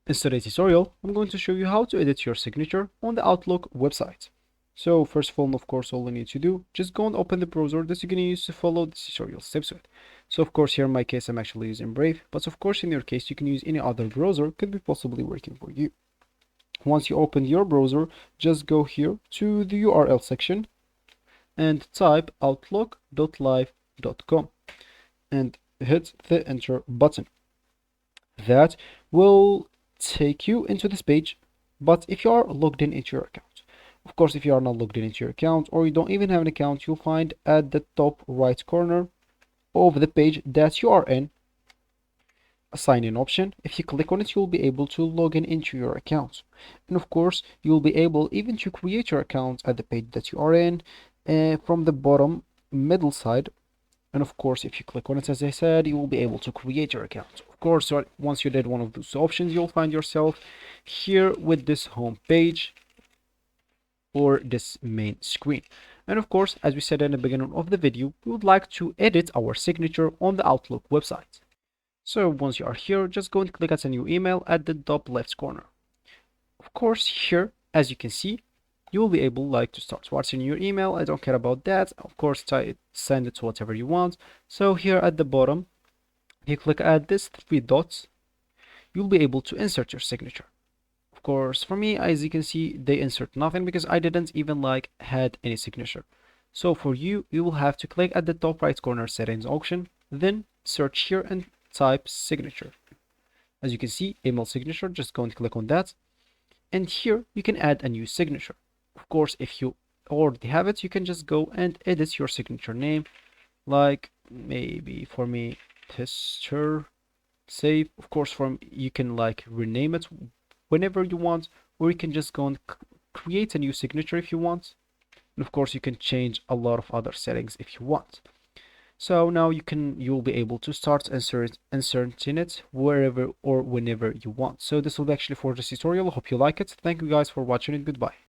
In today's tutorial, I'm going to show you how to edit your signature on the Outlook website. So first of all, of course, all you need to do, just go and open the browser that you're going to use to follow this tutorial steps with. So of course, here in my case, I'm actually using Brave, but of course, in your case, you can use any other browser, could be possibly working for you. Once you open your browser, just go here to the URL section and type outlook.live.com and hit the enter button. That will take you into this page, but if you are logged in into your account, of course, if you are not logged in into your account or you don't even have an account, you'll find at the top right corner of the page that you are in a sign in option. If you click on it, you'll be able to log in into your account, and of course you'll be able even to create your account at the page that you are in from the bottom middle side. And of course, if you click on it, as I said, you will be able to create your account. Of course, once you did one of those options, you'll find yourself here with this home page or this main screen. And of course, as we said in the beginning of the video, we would like to edit our signature on the Outlook website. So once you are here, just go and click at a new email at the top left corner. Of course, here, as you can see, you will be able to start writing your email. I don't care about that. Of course, send it to whatever you want. So here at the bottom, you click at this three dots, you'll be able to insert your signature. Of course, for me, as you can see, they insert nothing because I didn't even had any signature. So for you, you will have to click at the top right corner settings option, then search here and type signature. As you can see, email signature, just go and click on that. And here you can add a new signature. Of course, if you already have it, you can just go and edit your signature name, like maybe for me, tester, save. Of course, you can rename it whenever you want, or you can just go and create a new signature if you want. And of course, you can change a lot of other settings if you want. So now you'll be able to start inserting it wherever or whenever you want. So this will be actually for this tutorial. I hope you like it. Thank you guys for watching and goodbye.